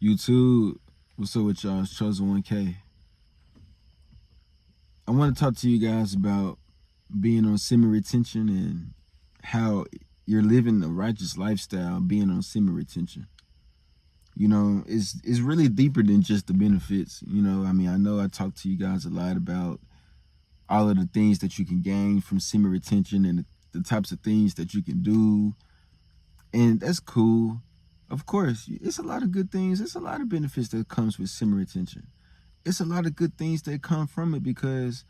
YouTube, what's up with y'all? It's Chosen 1K. I want to talk to you guys about being on semen retention and how you're living a righteous lifestyle being on semen retention. You know, it's really deeper than just the benefits. You know, I mean, I know I talk to you guys a lot about all of the things that you can gain from semen retention and the types of things that you can do. And that's cool. Of course, it's a lot of good things. It's a lot of benefits that comes with semen retention. It's a lot of good things that come from it because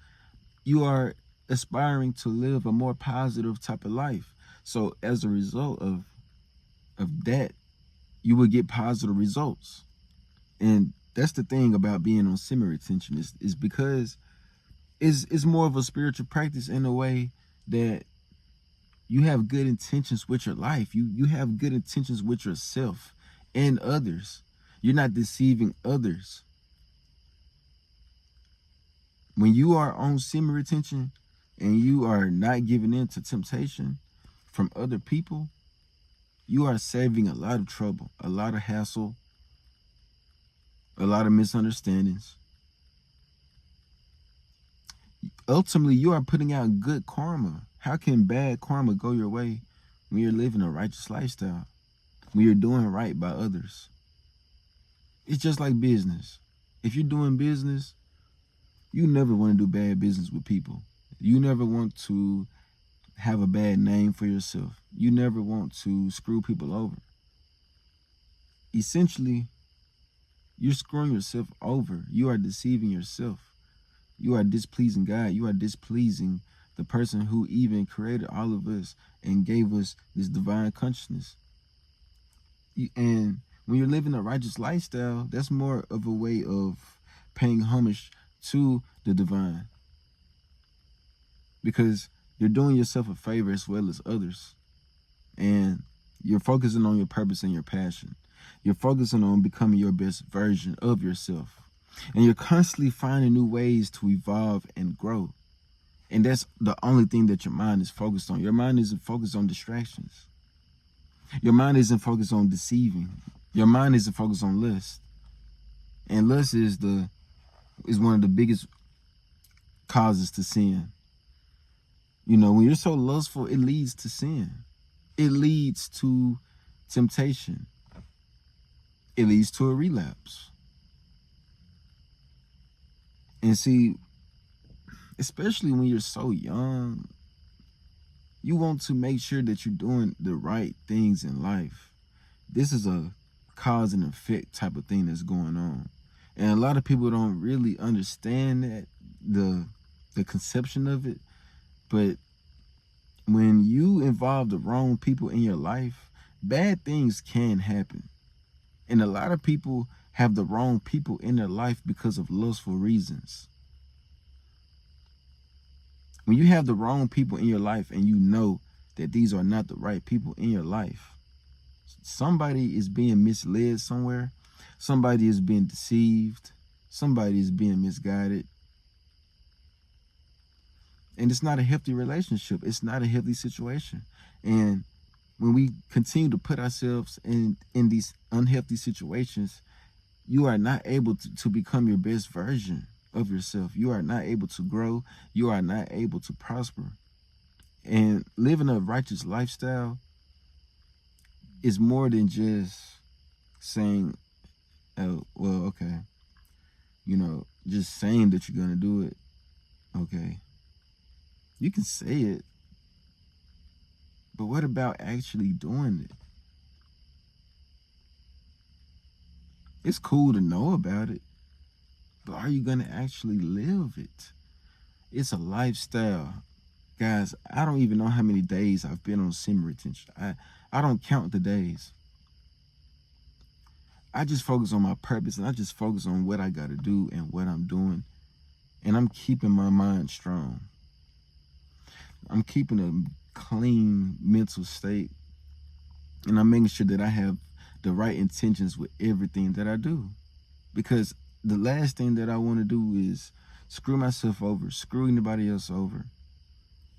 you are aspiring to live a more positive type of life. So as a result of that, you will get positive results. And that's the thing about being on semen retention is because it's more of a spiritual practice in a way that you have good intentions with your life. You have good intentions with yourself and others. You're not deceiving others. When you are on semen retention and you are not giving in to temptation from other people, you are saving a lot of trouble, a lot of hassle, a lot of misunderstandings. Ultimately, you are putting out good karma. How can bad karma go your way when you're living a righteous lifestyle, when you're doing right by others? It's just like business. If you're doing business, you never want to do bad business with people. You never want to have a bad name for yourself. You never want to screw people over. Essentially, you're screwing yourself over. You are deceiving yourself. You are displeasing God. You are displeasing the person who even created all of us and gave us this divine consciousness. And when you're living a righteous lifestyle, that's more of a way of paying homage to the divine, because you're doing yourself a favor as well as others. And you're focusing on your purpose and your passion. You're focusing on becoming your best version of yourself. And you're constantly finding new ways to evolve and grow. And that's the only thing that your mind is focused on. Your mind isn't focused on distractions. Your mind isn't focused on deceiving. Your mind isn't focused on lust. And lust is one of the biggest causes to sin. You know, when you're so lustful, it leads to sin. It leads to temptation. It leads to a relapse. And see, especially when you're so young, you want to make sure that you're doing the right things in life. This is a cause and effect type of thing that's going on. And a lot of people don't really understand that, the conception of it. But when you involve the wrong people in your life, bad things can happen. And a lot of people have the wrong people in their life because of lustful reasons. When you have the wrong people in your life and you know that these are not the right people in your life, somebody is being misled somewhere. Somebody is being deceived. Somebody is being misguided. And it's not a healthy relationship. It's not a healthy situation. And when we continue to put ourselves in these unhealthy situations, you are not able to become your best version of yourself. You are not able to grow. You are not able to prosper. And living a righteous lifestyle is more than just saying, oh, well, okay, you know, just saying that you're going to do it. Okay. You can say it, but what about actually doing it? It's cool to know about it, but are you going to actually live it? It's a lifestyle. Guys, I don't even know how many days I've been on semen retention. I don't count the days. I just focus on my purpose, and I just focus on what I got to do and what I'm doing. And I'm keeping my mind strong. I'm keeping a clean mental state. And I'm making sure that I have the right intentions with everything that I do. Because the last thing that I want to do is screw myself over, screw anybody else over.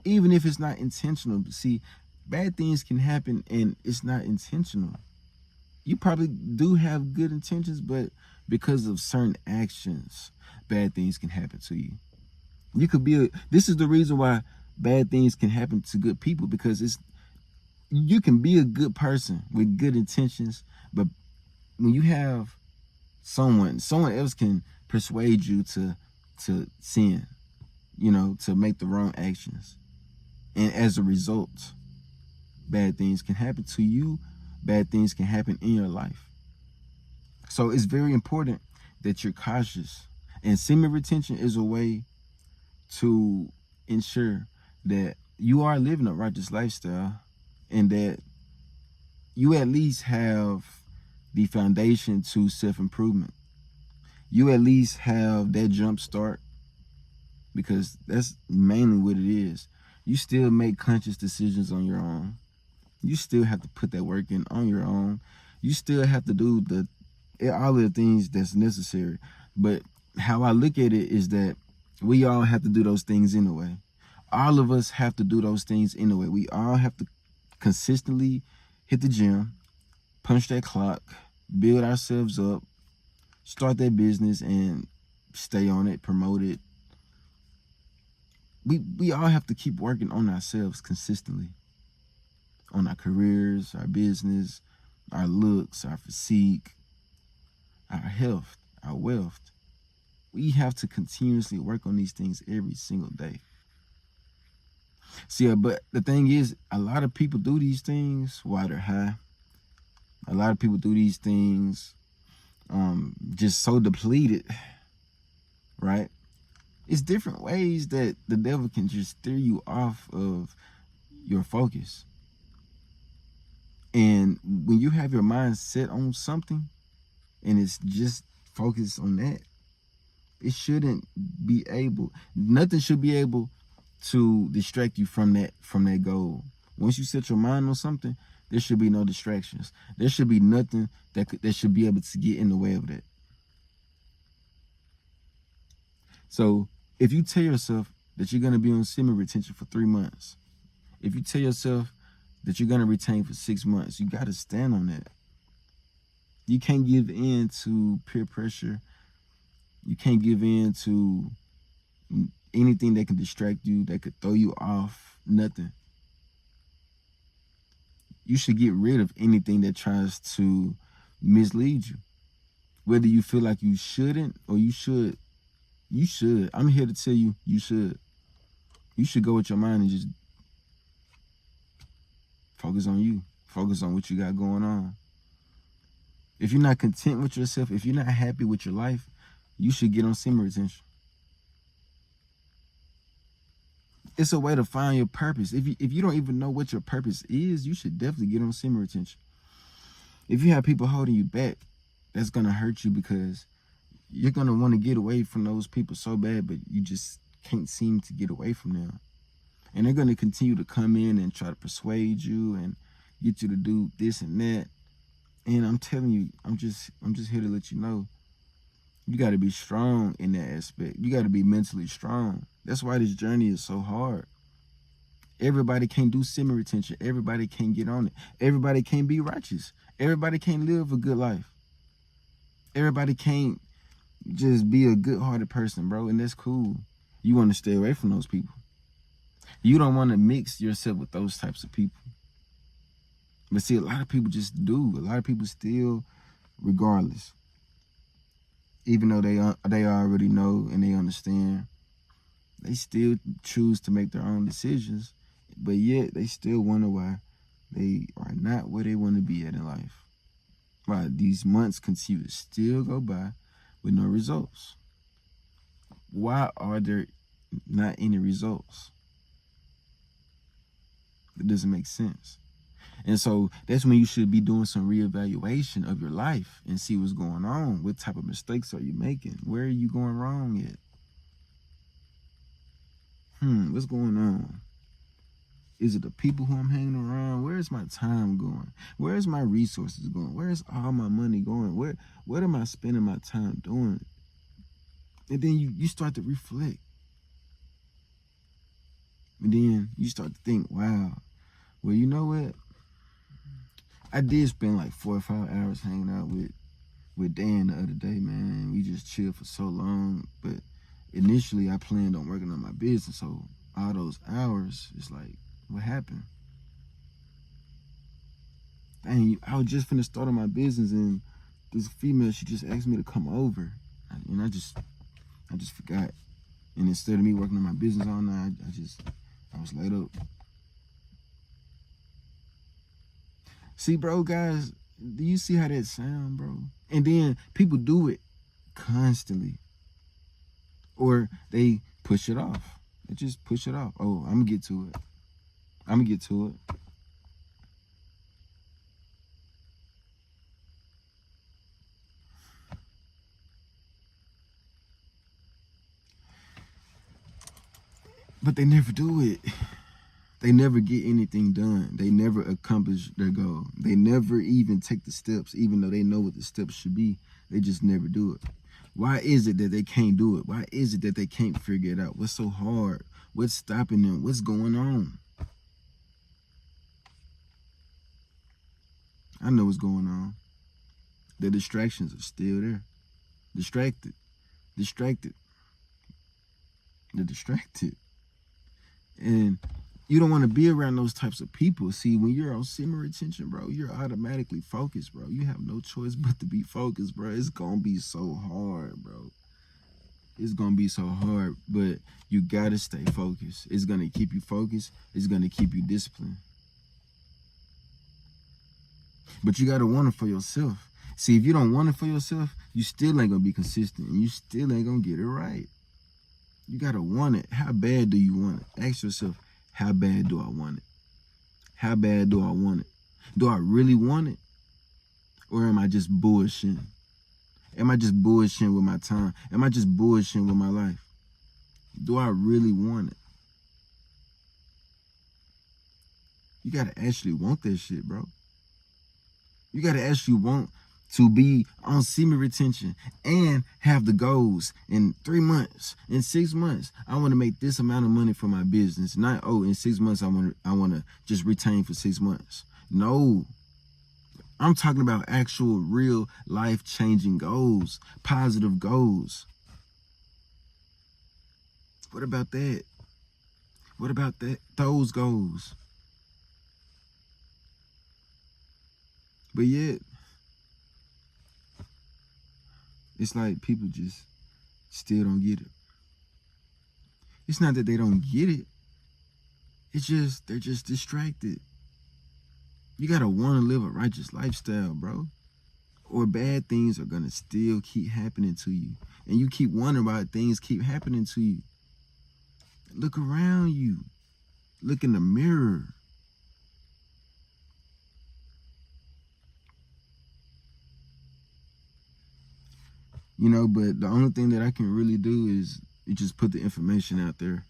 Even if it's not intentional. See, bad things can happen and it's not intentional. you probably do have good intentions, but because of certain actions, bad things can happen to you. You could be this is the reason why bad things can happen to good people, because you can be a good person with good intentions, but when you have someone else can persuade you to sin, to make the wrong actions. And as a result, bad things can happen to you, bad things can happen in your life. So it's very important that you're cautious. And semen retention is a way to ensure that you are living a righteous lifestyle, and that you at least have the foundation to self-improvement. You at least have that jump start, because that's mainly what it is. You still make conscious decisions on your own. You still have to put that work in on your own. You still have to do all of the things that's necessary. But how I look at it is that we all have to do those things anyway. All of us have to do those things anyway. We all have to consistently hit the gym, punch that clock, build ourselves up, start that business, and stay on it, promote it. We all have to keep working on ourselves consistently, on our careers, our business, our looks, our physique, our health, our wealth. We have to continuously work on these things every single day. See, but the thing is, a lot of people do these things while they're high. A lot of people do these things just so depleted, right? It's different ways that the devil can just steer you off of your focus. And when you have your mind set on something and it's just focused on that, it shouldn't be able, nothing should be able to distract you from that goal. Once you set your mind on something, there should be no distractions. There should be nothing that should be able to get in the way of that. So if you tell yourself that you're going to be on semen retention for 3 months, if you tell yourself that you're going to retain for 6 months, you got to stand on that. You can't give in to peer pressure. You can't give in to anything that can distract you, that could throw you off, nothing. You should get rid of anything that tries to mislead you. Whether you feel like you shouldn't or you should, you should. I'm here to tell you, you should. You should go with your mind and just focus on you. Focus on what you got going on. If you're not content with yourself, if you're not happy with your life, you should get on semen retention. It's a way to find your purpose. If you don't even know what your purpose is, you should definitely get on semen retention. If you have people holding you back, that's going to hurt you, because you're going to want to get away from those people so bad, but you just can't seem to get away from them. And they're going to continue to come in and try to persuade you and get you to do this and that. And I'm telling you, I'm just here to let you know, you got to be strong in that aspect. You got to be mentally strong. That's why this journey is so hard. Everybody can't do semen retention. Everybody can't get on it. Everybody can't be righteous. Everybody can't live a good life. Everybody can't just be a good-hearted person, bro, and that's cool. You want to stay away from those people. You don't want to mix yourself with those types of people. But see, a lot of people just do. A lot of people still, regardless, even though they already know and they understand, they still choose to make their own decisions, but yet they still wonder why they are not where they want to be at in life. Why these months continue to still go by with no results. Why are there not any results? It doesn't make sense. And so that's when you should be doing some reevaluation of your life and see what's going on. What type of mistakes are you making? Where are you going wrong at? What's going on? Is it the people who I'm hanging around? Where's my time going? Where's my resources going? Where's all my money going? What am I spending my time doing? And then you start to reflect. And then you start to think, wow, well, you know what? I did spend like 4 or 5 hours hanging out with Dan the other day, man. We just chilled for so long, but initially I planned on working on my business, so all those hours, it's like, what happened? Dang, I was just finna start on my business, and this female, she just asked me to come over, and I just forgot. And instead of me working on my business all night, I was laid up. See, bro, guys, do you see how that sound, bro? And then people do it constantly, or they push it off. They just push it off. Oh, I'm gonna get to it. I'm gonna get to it. But they never do it. They never get anything done. They never accomplish their goal. They never even take the steps, even though they know what the steps should be. They just never do it. Why is it that they can't do it? Why is it that they can't figure it out? What's so hard? What's stopping them? What's going on? I know what's going on. The distractions are still there. Distracted. Distracted. They're distracted. And you don't want to be around those types of people. See, when you're on semen retention, bro, you're automatically focused, bro. You have no choice but to be focused, bro. It's going to be so hard, bro. It's going to be so hard, but you got to stay focused. It's going to keep you focused. It's going to keep you disciplined. But you got to want it for yourself. See, if you don't want it for yourself, you still ain't going to be consistent, and you still ain't going to get it right. You got to want it. How bad do you want it? Ask yourself, how bad do I want it? How bad do I want it? Do I really want it? Or am I just bullshitting? Am I just bullshitting with my time? Am I just bullshitting with my life? Do I really want it? You got to actually want that shit, bro. You got to actually want to be on semen retention and have the goals in 3 months, in 6 months. I want to make this amount of money for my business. Not, oh, in 6 months, I want to just retain for 6 months. No, I'm talking about actual real life-changing goals, positive goals. What about that? What about those goals? But yet, it's like people just still don't get it. It's not that they don't get it. It's just, they're just distracted. You gotta wanna live a righteous lifestyle, bro. Or bad things are gonna still keep happening to you. And you keep wondering why things keep happening to you. Look around you. Look in the mirror. You know, but the only thing that I can really do is just put the information out there.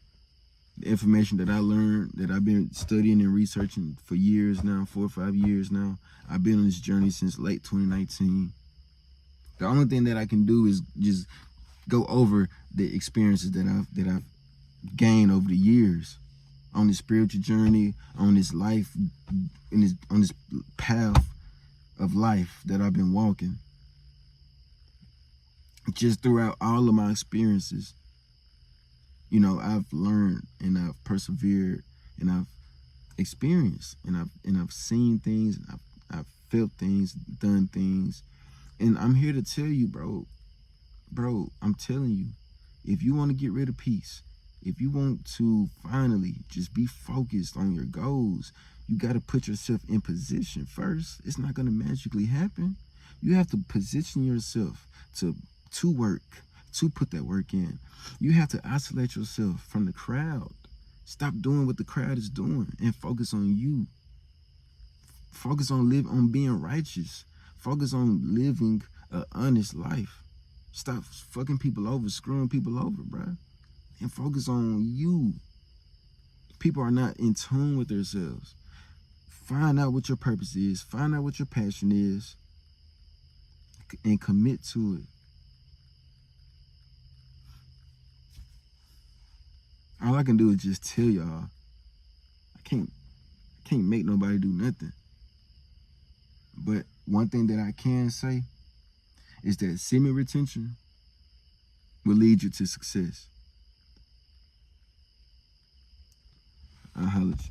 The information that I learned, that I've been studying and researching for years now, 4 or 5 years now. I've been on this journey since late 2019. The only thing that I can do is just go over the experiences that I've gained over the years on this spiritual journey, on this life, on this path of life that I've been walking. Just throughout all of my experiences, you know, I've learned and I've persevered and I've experienced and I've seen things, and I've felt things, done things, and I'm here to tell you, bro, I'm telling you, if you want to get rid of peace, if you want to finally just be focused on your goals, you got to put yourself in position first. It's not going to magically happen. You have to position yourself to work, to put that work in. You have to isolate yourself from the crowd. Stop doing what the crowd is doing and focus on you. Focus on being righteous. Focus on living an honest life. Stop fucking people over, screwing people over, bro. And focus on you. People are not in tune with themselves. Find out what your purpose is. Find out what your passion is. And commit to it. All I can do is just tell y'all, I can't make nobody do nothing. But one thing that I can say is that semen retention will lead you to success. I'll holler at you.